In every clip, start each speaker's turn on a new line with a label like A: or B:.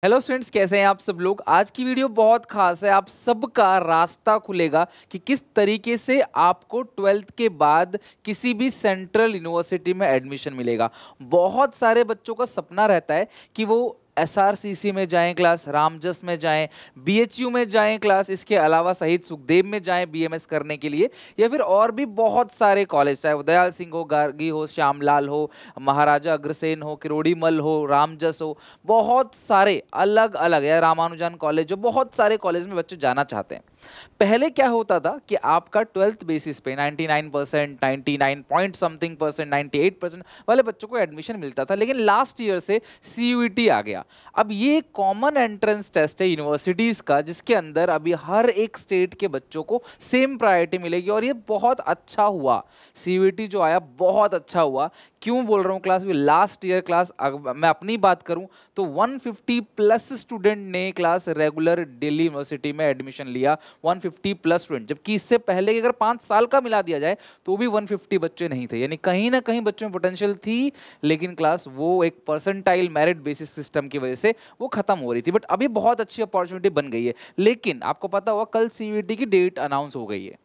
A: Hello students, कैसे हैं आप सब लोग। आज की वीडियो बहुत खास है। आप सबका रास्ता खुलेगा कि किस तरीके से आपको ट्वेल्थ के बाद किसी भी सेंट्रल यूनिवर्सिटी में एडमिशन मिलेगा। बहुत सारे बच्चों का सपना रहता है कि वो एसआरसीसी में जाएं क्लास, रामजस में जाएं, बीएचयू में जाएं क्लास, इसके अलावा शहीद सुखदेव में जाएं बीएमएस करने के लिए, या फिर और भी बहुत सारे कॉलेज, चाहे उदयाल सिंह हो, गार्गी हो, श्यामलाल हो, महाराजा अग्रसेन हो, किरोड़ीमल हो, रामजस हो, बहुत सारे अलग अलग, या रामानुजन कॉलेज हो, बहुत सारे कॉलेज में बच्चे जाना चाहते हैं। पहले क्या होता था कि आपका ट्वेल्थ बेसिस पे 99%, 99 पॉइंट समथिंग परसेंट, 98% वाले बच्चों को एडमिशन मिलता था, लेकिन लास्ट ईयर से सीयूईटी आ गया। अब ये कॉमन एंट्रेंस टेस्ट है यूनिवर्सिटीज का, जिसके अंदर अभी हर एक स्टेट के बच्चों को सेम प्रायोरिटी मिलेगी, और ये बहुत अच्छा हुआ। सीयूईटी जो आया बहुत अच्छा हुआ। क्यों बोल रहा हूँ क्लास, लास्ट ईयर क्लास, मैं अपनी बात करूं तो 150 प्लस स्टूडेंट ने क्लास रेगुलर दिल्ली यूनिवर्सिटी में एडमिशन लिया। 150 प्लस स्टूडेंट, जबकि इससे पहले कि अगर 5 साल का मिला दिया जाए तो भी 150 बच्चे नहीं थे। यानी कहीं ना कहीं बच्चों में पोटेंशियल थी, लेकिन क्लास वो एक परसेंटाइल मेरिट बेसिस सिस्टम की वजह से वो खत्म हो रही थी। बट अभी बहुत अच्छी अपॉर्चुनिटी बन गई है। लेकिन आपको पता होगा कल सीयूईटी की डेट अनाउंस हो गई है,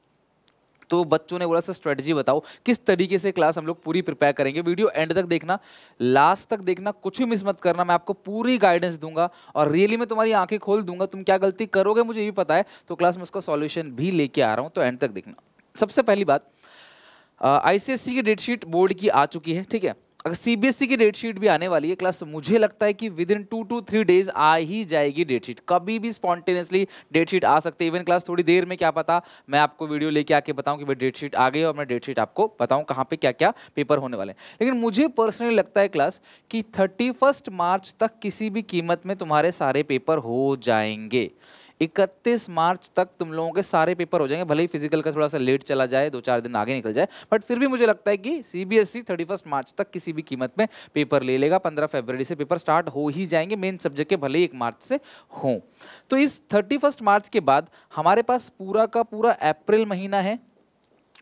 A: तो बच्चों ने बोला सर स्ट्रेटजी बताओ किस तरीके से क्लास हम लोग पूरी प्रिपेयर करेंगे। वीडियो एंड तक देखना, लास्ट तक देखना, कुछ भी मिस मत करना। मैं आपको पूरी गाइडेंस दूंगा और रियली में तुम्हारी आंखें खोल दूंगा। तुम क्या गलती करोगे मुझे भी पता है, तो क्लास में उसका सॉल्यूशन भी लेके आ रहा हूं, तो एंड तक देखना। सबसे पहली बात, आईसीएससी की डेट शीट बोर्ड की आ चुकी है, ठीक है। अगर सीबीएसई की डेट शीट भी आने वाली है क्लास, मुझे लगता है कि विद इन 2 to 3 डेज आ ही जाएगी डेट शीट। कभी भी स्पॉन्टेनियसली डेट शीट आ सकती है। इवन क्लास थोड़ी देर में, क्या पता मैं आपको वीडियो लेके आके बताऊं कि भाई डेट शीट आ गई, और मैं डेट शीट आपको बताऊं कहाँ पे क्या क्या पेपर होने वाले हैं। लेकिन मुझे पर्सनली लगता है क्लास कि 31 मार्च तक किसी भी कीमत में तुम्हारे सारे पेपर हो जाएंगे। 31 मार्च तक तुम लोगों के सारे पेपर हो जाएंगे। भले ही फिजिकल का थोड़ा सा लेट चला जाए, 2-4 दिन आगे निकल जाए, बट फिर भी मुझे लगता है कि सीबीएसई 31 मार्च तक किसी भी कीमत में पेपर ले लेगा। 15 फरवरी से पेपर स्टार्ट हो ही जाएंगे मेन सब्जेक्ट के, भले ही 1 मार्च से हों। तो इस 31 मार्च के बाद हमारे पास पूरा का पूरा अप्रैल महीना है,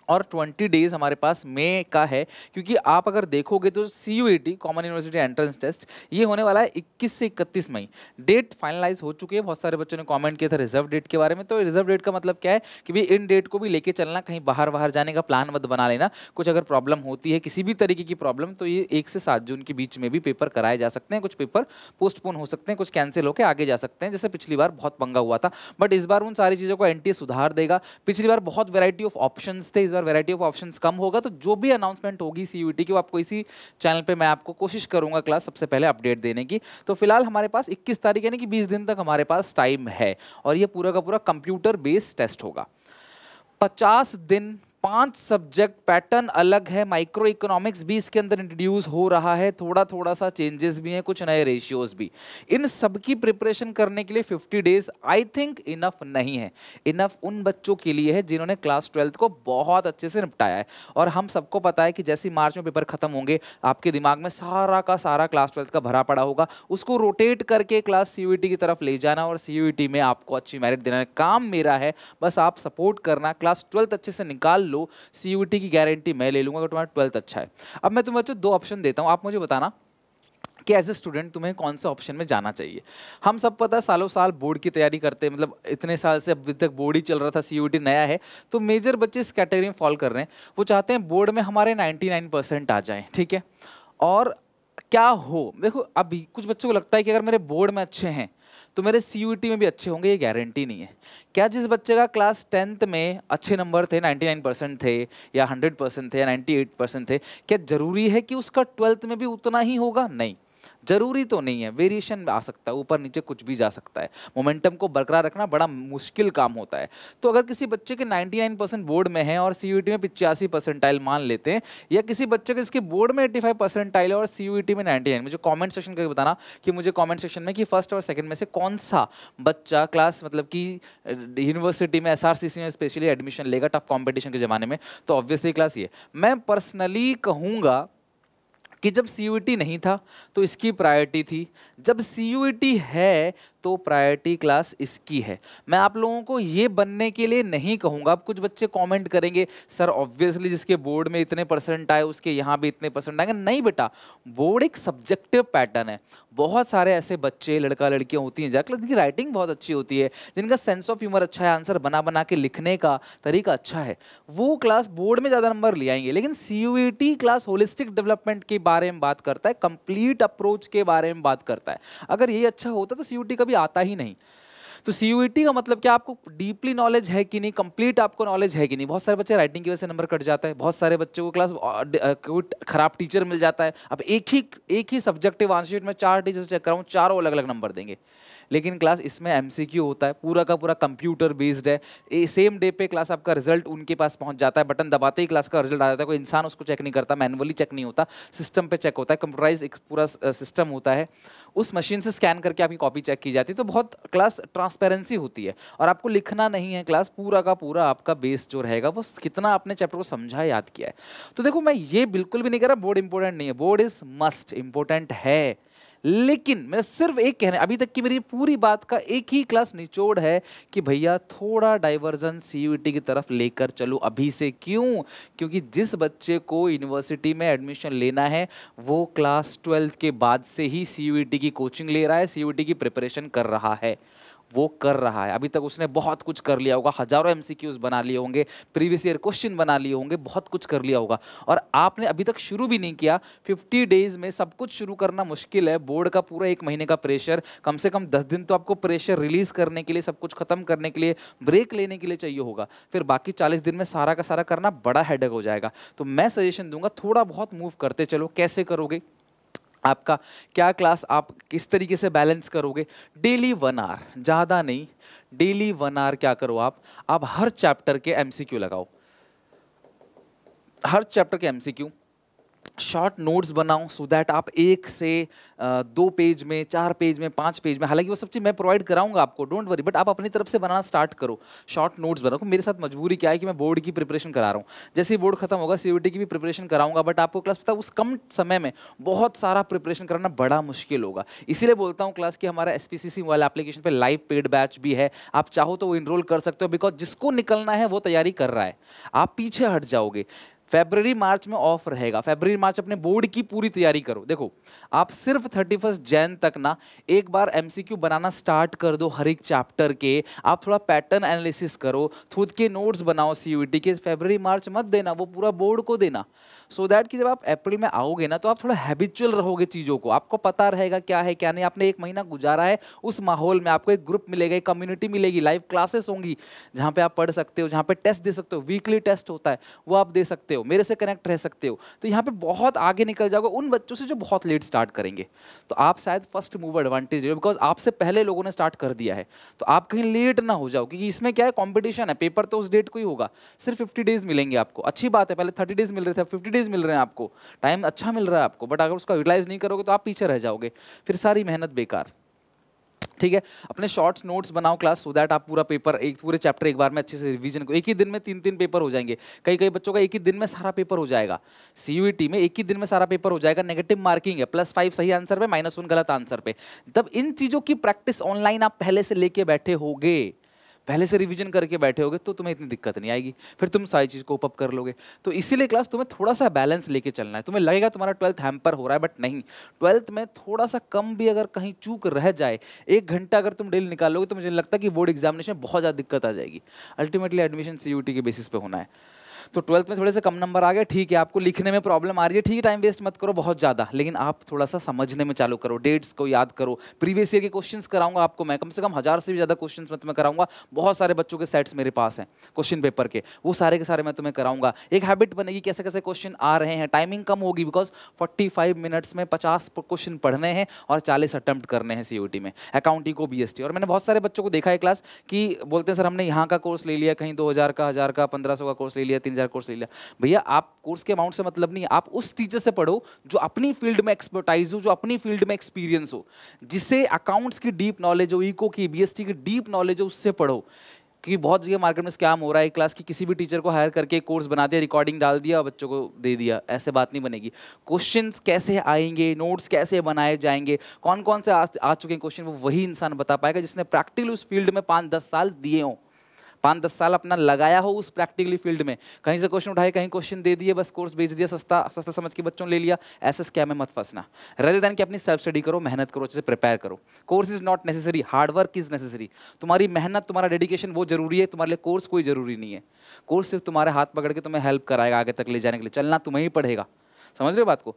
A: और 20 डेज हमारे पास मई का है। क्योंकि आप अगर देखोगे तो CUET common university entrance test ये होने वाला है 21 से 31 मई। डेट फाइनलाइज हो चुकी है। बहुत सारे बच्चों ने कमेंट किया था रिजर्व डेट के बारे में। तो रिजर्व डेट का मतलब क्या है कि भाई इन डेट को भी लेके चलना, कहीं बाहर बाहर जाने का प्लान मत बना लेना। कुछ अगर प्रॉब्लम होती है, किसी भी तरीके की प्रॉब्लम, तो ये 1 से 7 जून के बीच में भी पेपर कराए जा सकते हैं। कुछ पेपर पोस्टपोन हो सकते हैं, कुछ कैंसिल होकर आगे जा सकते हैं, जैसे पिछली बार बहुत पंगा हुआ था। बट इस बार उन सारी चीज़ों को एनटीए सुधार देगा। पिछली बार बहुत वेराइटी ऑफ ऑप्शंस थे, इस बार वैरायटी ऑफ ऑप्शंस कम होगा। तो जो भी अनाउंसमेंट होगी सीयूईटी की, वो आपको इसी चैनल पे मैं आपको कोशिश करूंगा क्लास सबसे पहले अपडेट देने की। तो फिलहाल हमारे पास 21 तारीख यानी कि 20 दिन तक हमारे पास टाइम है, और ये पूरा का पूरा कंप्यूटर बेस्ड टेस्ट होगा। 50 दिन, 5 सब्जेक्ट, पैटर्न अलग है। माइक्रो इकोनॉमिक्स भी इसके अंदर इंट्रोड्यूस हो रहा है, थोड़ा थोड़ा सा चेंजेस भी हैं, कुछ नए रेशियोज भी। इन सब की प्रिपरेशन करने के लिए 50 डेज आई थिंक इनफ नहीं है। इनफ उन बच्चों के लिए है जिन्होंने क्लास 12 को बहुत अच्छे से निपटाया है। और हम सबको पता है कि जैसे मार्च में पेपर खत्म होंगे, आपके दिमाग में सारा का सारा क्लास 12 का भरा पड़ा होगा। उसको रोटेट करके क्लास सीयूईटी की तरफ ले जाना, और सीयूईटी में आपको अच्छी मेरिट देना काम मेरा है। बस आप सपोर्ट करना, क्लास 12 अच्छे से निकाल लो। सीयूईटी की गारंटी मैं ले लूंगा कि तुम्हारा 12th अच्छा है। अब मैं तुम्हें 2 ऑप्शन देता हूं, आप मुझे बताना कि एज ए स्टूडेंट तुम्हें कौन सा ऑप्शन में जाना चाहिए। हम सब पता है सालों साल बोर्ड की तैयारी करते हैं, मतलब इतने साल से अभी तक बोर्ड ही चल रहा था, सीयूईटी नया है। तो मेजर बच्चे इस कैटेगरी में फॉल कर रहे हैं। वो चाहते हैं बोर्ड में हमारे 99% आ जाएं, ठीक है। और क्या हो, देखो अभी कुछ बच्चों को लगता है कि अगर मेरे बोर्ड में अच्छे हैं तो मेरे सीयूईटी में भी अच्छे होंगे। ये गारंटी नहीं है। क्या जिस बच्चे का क्लास 10th में अच्छे नंबर थे, 99% थे, या 100% थे, या 98% थे, क्या जरूरी है कि उसका 12th में भी उतना ही होगा? नहीं, जरूरी तो नहीं है। वेरिएशन आ सकता है, ऊपर नीचे कुछ भी जा सकता है। मोमेंटम को बरकरार रखना बड़ा मुश्किल काम होता है। तो अगर किसी बच्चे के 99% बोर्ड में है और सीयूईटी में 85 परसेंटाइल मान लेते हैं, या किसी बच्चे के इसके बोर्ड में 85 परसेंटाइल है और सीयूईटी में 99, मुझे कमेंट सेक्शन करके बताना कि मुझे कमेंट सेक्शन में कि फर्स्ट और सेकंड में से कौन सा बच्चा क्लास मतलब कि यूनिवर्सिटी में एसआरसीसी में स्पेशली एडमिशन लेगा टफ कॉम्पिटिशन के ज़माने में। तो ऑब्वियसली क्लास ये मैं पर्सनली कहूँगा कि जब सीयूईटी नहीं था तो इसकी प्रायोरिटी थी, जब सीयूईटी है तो प्रायोरिटी क्लास इसकी है। मैं आप लोगों को ये बनने के लिए नहीं कहूँगा। अब कुछ बच्चे कमेंट करेंगे सर ऑब्वियसली जिसके बोर्ड में इतने परसेंट आए उसके यहाँ भी इतने परसेंट आएंगे। नहीं बेटा, बोर्ड एक सब्जेक्टिव पैटर्न है। बहुत सारे ऐसे बच्चे, लड़का लड़कियाँ होती हैं जाकर जिनकी राइटिंग बहुत अच्छी होती है, जिनका सेंस ऑफ ह्यूमर अच्छा है, आंसर बना बना के लिखने का तरीका अच्छा है, वो क्लास बोर्ड में ज़्यादा नंबर ले आएंगे। लेकिन CUET क्लास होलिस्टिक डेवलपमेंट के बारे में बात करता है, कंप्लीट अप्रोच के बारे में बात करता है। अगर ये अच्छा होता तो CUET कभी आता ही नहीं। तो CUET का मतलब क्या, आपको डीपली नॉलेज है कि नहीं, कंप्लीट आपको नॉलेज है कि नहीं। बहुत सारे बच्चे राइटिंग की वजह से नंबर कट जाता है, बहुत सारे बच्चों को क्लास कोई खराब टीचर मिल जाता है। अब एक ही सब्जेक्टिव आंसर शीट में 4 टीचर चेक कराऊं, चारों अलग अलग नंबर देंगे। लेकिन क्लास इसमें MCQ होता है, पूरा का पूरा कंप्यूटर बेस्ड है। सेम डे पे क्लास आपका रिजल्ट उनके पास पहुंच जाता है, बटन दबाते ही क्लास का रिजल्ट आ जाता है। कोई इंसान उसको चेक नहीं करता, मैनुअली चेक नहीं होता, सिस्टम पे चेक होता है। कंप्यूटराइज एक पूरा सिस्टम होता है, उस मशीन से स्कैन करके आपकी कॉपी चेक की जाती है। तो बहुत क्लास ट्रांसपेरेंसी होती है और आपको लिखना नहीं है, क्लास पूरा का पूरा आपका बेस जो रहेगा वो कितना आपने चैप्टर को समझा, याद किया है। तो देखो, मैं ये बिल्कुल भी नहीं कह रहा बोर्ड इंपॉर्टेंट नहीं है, बोर्ड इज मस्ट इंपॉर्टेंट है। लेकिन मैं सिर्फ एक कहने, अभी तक की मेरी पूरी बात का एक ही क्लास निचोड़ है कि भैया थोड़ा डाइवर्जन CUET की तरफ लेकर चलो अभी से। क्यों? क्योंकि जिस बच्चे को यूनिवर्सिटी में एडमिशन लेना है वो क्लास 12 के बाद से ही CUET की कोचिंग ले रहा है, CUET की प्रिपरेशन कर रहा है। वो कर रहा है, अभी तक उसने बहुत कुछ कर लिया होगा, हजारों MCQs बना लिए होंगे, प्रीवियस ईयर क्वेश्चन बना लिए होंगे, बहुत कुछ कर लिया होगा। और आपने अभी तक शुरू भी नहीं किया। 50 डेज में सब कुछ शुरू करना मुश्किल है। बोर्ड का पूरा 1 महीने का प्रेशर, कम से कम 10 दिन तो आपको प्रेशर रिलीज करने के लिए, सब कुछ खत्म करने के लिए, ब्रेक लेने के लिए चाहिए होगा। फिर बाकी 40 दिन में सारा का सारा करना बड़ा हेडेक हो जाएगा। तो मैं सजेशन दूंगा थोड़ा बहुत मूव करते चलो। कैसे करोगे? आपका क्या क्लास आप किस तरीके से बैलेंस करोगे? डेली 1 आवर, ज़्यादा नहीं, डेली 1 आवर क्या करो आप हर चैप्टर के MCQ लगाओ, हर चैप्टर के MCQ शॉर्ट नोट्स बनाओ, सो दैट आप 1 से 2 पेज में, 4 पेज में, 5 पेज में, हालांकि वो सब चीज़ मैं प्रोवाइड कराऊंगा आपको, डोंट वरी, बट आप अपनी तरफ से बनाना स्टार्ट करो। शॉर्ट नोट्स बनाओ। मेरे साथ मजबूरी क्या है कि मैं बोर्ड की प्रिपरेशन करा रहा हूँ, जैसे ही बोर्ड खत्म होगा CUET की भी प्रिपरेशन कराऊंगा, बट आपको क्लास पता उस कम समय में बहुत सारा प्रिपरेशन कराना बड़ा मुश्किल होगा। इसीलिए बोलता हूँ क्लास की हमारा SPCC वाला एप्लीकेशन पे लाइव पेड बैच भी है, आप चाहो तो वो इनरोल कर सकते हो, बिकॉज जिसको निकलना है वो तैयारी कर रहा है, आप पीछे हट जाओगे। फरवरी मार्च में ऑफ रहेगा, फरवरी मार्च अपने बोर्ड की पूरी तैयारी करो। देखो, आप सिर्फ 31 जैन तक ना एक बार MCQ बनाना स्टार्ट कर दो हर एक चैप्टर के। आप थोड़ा पैटर्न एनालिसिस करो, खुद के नोट्स बनाओ CUET के। फरवरी मार्च मत देना, वो पूरा बोर्ड को देना, सो दैट कि जब आप अप्रैल में आओगे ना तो आप थोड़ा हैबिचुअल रहोगे चीज़ों को, आपको पता रहेगा क्या है क्या नहीं। आपने 1 महीना गुजारा है उस माहौल में, आपको एक ग्रुप मिलेगा, एक कम्युनिटी मिलेगी, लाइव क्लासेस होंगी जहाँ पे आप पढ़ सकते हो, जहाँ पे टेस्ट दे सकते हो, वीकली टेस्ट होता है वो आप दे सकते हो, मेरे से कनेक्ट रह सकते हो। तो यहाँ पे बहुत आगे निकल जाओगे उन बच्चों से जो बहुत लेट स्टार्ट करेंगे। तो आप शायद फर्स्ट मूवर एडवांटेज हो, बिकॉज आपसे पहले लोगों ने स्टार्ट कर दिया है, तो आप कहीं लेट ना हो जाओ, क्योंकि इसमें क्या है, कॉम्पिटिशन है, पेपर तो उस डेट को ही होगा। सिर्फ 50 डेज मिलेंगे आपको, अच्छी बात है, पहले 30 डेज मिल रहे थे, 50 डेज मिल रहे हैं आपको, टाइम अच्छा मिल रहा है आपको, बट अगर उसका यूटिलाइज नहीं करोगे तो आप पीछे रह जाओगे, फिर सारी मेहनत बेकार। ठीक है, अपने शॉर्ट्स नोट्स बनाओ क्लास, सो दैट आप पूरा पेपर, एक पूरे चैप्टर एक बार में अच्छे से रिवीजन को, एक ही दिन में 3-3 पेपर हो जाएंगे। कई कई बच्चों का एक ही दिन में सारा पेपर हो जाएगा, CUET में एक ही दिन में सारा पेपर हो जाएगा। नेगेटिव मार्किंग है, +5 सही आंसर पे, -1 गलत आंसर पे। तब इन चीजों की प्रैक्टिस ऑनलाइन आप पहले से लेके बैठे होगे, पहले से रिवीजन करके बैठे होगे, तो तुम्हें इतनी दिक्कत नहीं आएगी, फिर तुम सारी चीज़ को अप कर लोगे। तो इसीलिए क्लास तुम्हें थोड़ा सा बैलेंस लेके चलना है। तुम्हें लगेगा तुम्हारा 12th हैम्पर हो रहा है, बट नहीं, 12th में थोड़ा सा कम भी अगर कहीं चूक रह जाए, 1 घंटा अगर तुम डेली निकालोगे, तो मुझे लगता है कि बोर्ड एग्जामिनेशन में बहुत ज़्यादा दिक्कत आ जाएगी। अल्टीमेटली एडमिशन CUET के बेसिस पे होना है। तो 12th में थोड़े से कम नंबर आ गए, ठीक है, आपको लिखने में प्रॉब्लम आ रही है, ठीक है, टाइम वेस्ट मत करो बहुत ज़्यादा, लेकिन आप थोड़ा सा समझने में चालू करो, डेट्स को याद करो। प्रीवियस ईयर के क्वेश्चंस कराऊंगा आपको मैं, कम से कम 1000 से भी ज़्यादा क्वेश्चंस मैं तुम्हें कराऊंगा। बहुत सारे बच्चों के सेट्स मेरे पास हैं क्वेश्चन पेपर के, वो सारे के सारे मैं तुम्हें कराऊंगा। एक हैबिट बनेगी कैसे कैसे क्वेश्चन आ रहे हैं, टाइमिंग कम होगी, बिकॉज 45 मिनट्स में 50 क्वेश्चन पढ़ने हैं और 40 अटेम्प्ट करने हैं CUET में, अकाउंटिंग को BST। और मैंने बहुत सारे बच्चों को देखा है क्लास कि बोलते हैं सर हमने यहाँ का कोर्स ले लिया, कहीं 2000 का, 1000 का, 1500 का कोर्स ले लिया, 3000 कोर्स ले लिया। भैया, आप कोर्स के अमाउंट से मतलब नहीं, आप उस टीचर से पढ़ो जो अपनी फील्ड में एक्सपर्टाइज हो, जो अपनी फील्ड में एक्सपीरियंस हो, जिसे अकाउंट्स की डीप नॉलेज हो, इको की, BST की डीप नॉलेज हो, उससे पढ़ो। क्योंकि बहुत जगह मार्केट में स्कैम हो रहा है, एक क्लास की किसी भी टीचर को हायर करके कोर्स बना दिया, रिकॉर्डिंग डाल दिया, बच्चों को दे दिया। ऐसे बात नहीं बनेगी। क्वेश्चंस कैसे आएंगे, नोट्स कैसे बनाए जाएंगे, कौन कौन से आ चुके हैं क्वेश्चन, वो वही इंसान बता पाएगा जिसने प्रैक्टिकली उस फील्ड में 5-10 साल दिए हों, 5-10 साल अपना लगाया हो उस प्रैक्टिकली फील्ड में। कहीं से क्वेश्चन उठाए, कहीं क्वेश्चन दे दिए, बस कोर्स बेच दिया, सस्ता सस्ता समझ के बच्चों ने ले लिया। ऐसे स्कैम में मत फंसना। रेदर देन कि अपनी सेल्फ स्टडी करो, मेहनत करो, अच्छे से प्रिपेयर करो। Course is not necessary, hard work is necessary. तुम्हारी मेहनत, तुम्हारा डेडिकेशन वो जरूरी है, तुम्हारे लिए कोर्स कोई जरूरी नहीं है। कोर्स सिर्फ तुम्हारे हाथ पकड़ के तुम्हें हेल्प कराएगा आगे तक ले जाने के लिए, चलना तुम्हें ही पड़ेगा। समझ रहे हो बात को?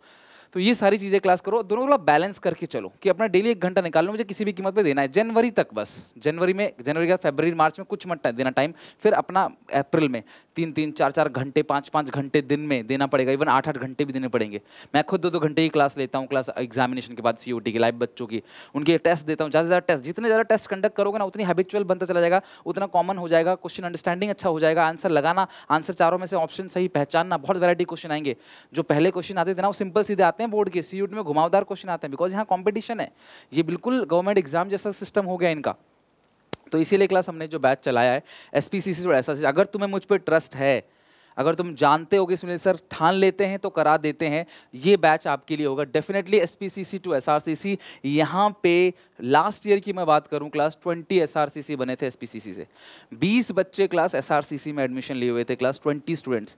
A: तो ये सारी चीज़ें क्लास करो, दोनों को बैलेंस करके चलो कि अपना डेली 1 घंटा निकाल लो, मुझे किसी भी कीमत पे देना है जनवरी तक। बस जनवरी का फरवरी मार्च में कुछ मत देना टाइम, फिर अपना अप्रैल में 3-3, 4-4 घंटे, 5-5 घंटे दिन में देना पड़ेगा। इवन 8-8 घंटे भी देने पड़ेंगे। मैं खुद 2-2 घंटे की क्लास लेता हूँ, क्लास एग्जामिनेशन के बाद COT की, लाइव बच्चों की, उनके टेस्ट देता हूँ। ज़्यादा से ज़्यादा टेस्ट, जितने ज़्यादा टेस्ट कंडक्ट करोगे ना उतनी हैबिचुअल बनता चला जाएगा, उतना कॉमन हो जाएगा, क्वेश्चन अंडरस्टैंडिंग अच्छा हो जाएगा, आंसर लगाना, आंसर चारों में से ऑप्शन सही पहचानना, बहुत वैरायटी क्वेश्चन आएंगे। जो पहले क्वेश्चन आते थे ना वो सिंपल सीधे आते हैं, बोर्ड के COT में घुमावदार क्वेश्चन आते हैं, बिकॉज यहाँ कंपटीशन है। ये बिल्कुल गवर्नमेंट एग्जाम जैसा सिस्टम हो गया इनका। तो इसीलिए क्लास हमने जो बैच चलाया है SPCC और SRCC, अगर तुम्हें मुझ पर ट्रस्ट है, अगर तुम जानते हो कि सुनील सर ठान लेते हैं तो करा देते हैं, ये बैच आपके लिए होगा डेफिनेटली। SPCC to SRCC, यहाँ पे लास्ट ईयर की मैं बात करूँ, क्लास 20 SRCC बने थे SPCC से। 20 बच्चे क्लास SRCC में एडमिशन लिए हुए थे, क्लास 20 स्टूडेंट्स।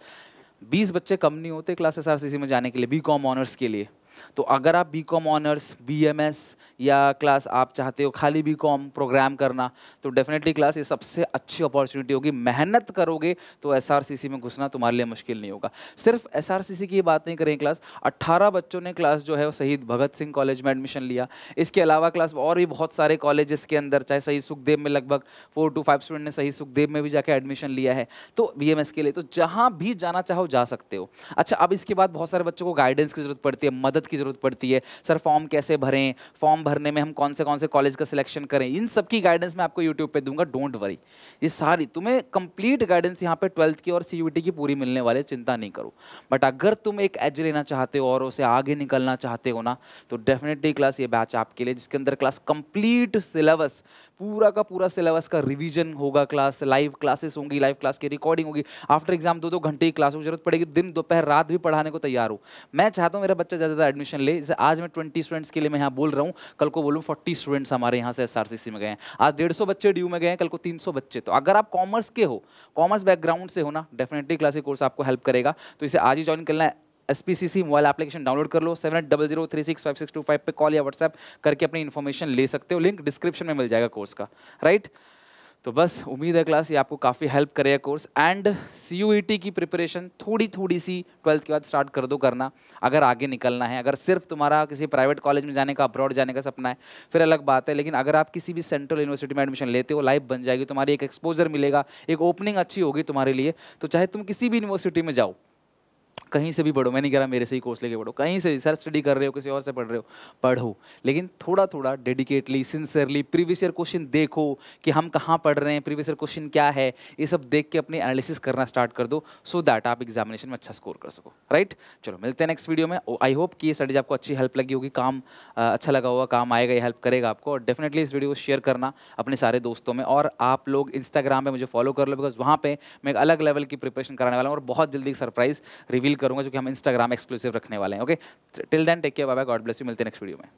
A: 20 बच्चे कम नहीं होते क्लास SRCC में जाने के लिए, BCom ऑनर्स के लिए। तो अगर आप BCom ऑनर्स, BMS या क्लास आप चाहते हो खाली BCom प्रोग्राम करना, तो डेफिनेटली क्लास ये सबसे अच्छी अपॉर्चुनिटी होगी। मेहनत करोगे तो SRCC में घुसना तुम्हारे लिए मुश्किल नहीं होगा। सिर्फ SRCC की बात नहीं करें, क्लास 18 बच्चों ने क्लास जो है वो शहीद भगत सिंह कॉलेज में एडमिशन लिया। इसके अलावा क्लास और भी बहुत सारे कॉलेजेस के अंदर, चाहे शहीद सुखदेव में लगभग 4 to 5 स्टूडेंट ने शहीद सुखदेव में भी जाकर एडमिशन लिया है। तो BMS के लिए तो जहाँ भी जाना चाहो जा सकते हो। अच्छा, अब इसके बाद बहुत सारे बच्चों को गाइडेंस की जरूरत पड़ती है, मदद की जरूरत पड़ती है। सर फॉर्म कैसे भरें, फॉर्म भरने में हम कौन से कॉलेज का सिलेक्शन करें, इन सब की गाइडेंस मैं आपको यूट्यूब पे दूंगा, डोंट वरी। ये सारी तुम्हें कंप्लीट गाइडेंस यहाँ पे 12th की और CUT की पूरी मिलने वाले, चिंता नहीं करो। बट अगर तुम एक एज लेना चाहते हो और उसे आगे निकलना चाहते हो ना, तो डेफिनेटली क्लास ये बैच आपके लिए, जिसके अंदर क्लास कंप्लीट सिलेबस, पूरा का पूरा सिलेबस का रिवीजन होगा, क्लास लाइव क्लासेस होंगी, लाइव क्लास की रिकॉर्डिंग होगी, आफ्टर एग्जाम 2-2 घंटे की क्लास की जरूरत पड़ेगी, दिन दोपहर रात भी पढ़ाने को तैयार हो। मैं चाहता हूँ मेरा बच्चा ज़्यादा एडमिशन ले। जैसे आज मैं 20 स्टूडेंट्स के लिए मैं यहाँ बोल रहा हूँ, कल को बोलूँ 40 स्टूडेंट्स हमारे यहाँ से SRCC में गए हैं, आज 150 बच्चे DU में गए हैं, कल को 300 बच्चे। तो अगर आप कॉमर्स के हो, कॉमर्स बैकग्राउंड से हो ना, डेफिनेटली क्लासिक कोर्स आपको हेल्प करेगा। तो इसे आज ही ज्वाइन करना है। SPCC मोबाइल एप्लीकेशन डाउनलोड कर लो, 7800365625 पे कॉल या व्हाट्सएप करके अपनी इन्फॉर्मेशन ले सकते हो, लिंक डिस्क्रिप्शन में मिल जाएगा कोर्स का, राइट। तो बस उम्मीद है क्लास ये आपको काफ़ी हेल्प करेगा कोर्स। एंड CUET की प्रिपरेशन थोड़ी सी 12th के बाद स्टार्ट कर दो करना, अगर आगे निकलना है। अगर सिर्फ तुम्हारा किसी प्राइवेट कॉलेज में जाने का, अब्रॉड जाने का सपना है, फिर अलग बात है। लेकिन अगर आप किसी भी सेंट्रल यूनिवर्सिटी में एडमिशन लेते हो, लाइफ बन जाएगी तुम्हारी, एक एक्सपोजर मिलेगा, एक ओपनिंग अच्छी होगी तुम्हारे लिए। तो चाहे तुम किसी भी यूनिवर्सिटी में जाओ, कहीं से भी पढ़ो, मैं नहीं कह रहा मेरे से ही कोर्स लेके पढ़ो, कहीं से सेल्फ स्टडी कर रहे हो, किसी और से पढ़ रहे हो, पढ़ो, लेकिन थोड़ा थोड़ा dedicatedly, sincerely previous year question देखो कि हम कहाँ पढ़ रहे हैं, प्रीवियस ईयर क्वेश्चन क्या है, ये सब देख के अपनी एनालिसिस करना स्टार्ट कर दो, सो दैट आप एग्जामिनेशन में अच्छा स्कोर कर सको, राइट। चलो मिलते हैं नेक्स्ट वीडियो में। आई होप कि ये स्टडीज आपको अच्छी हेल्प लगी होगी, काम अच्छा लगा होगा, काम आएगा, ये हेल्प करेगा आपको। और डेफिनेटली इस वीडियो को शेयर करना अपने सारे दोस्तों में, और आप लोग इंस्टाग्राम पे मुझे फॉलो कर लो, बिकॉज वहाँ पे मैं एक अलग लेवल की प्रिपरेशन कराने वाला हूँ, और बहुत जल्दी सरप्राइज रिवील करूँगा जो कि हम इंस्टाग्राम एक्सक्लूसिव रखने वाले हैं। Okay, till then take care, bye bye, God bless you, मिलते हैं नेक्स्ट वीडियो में।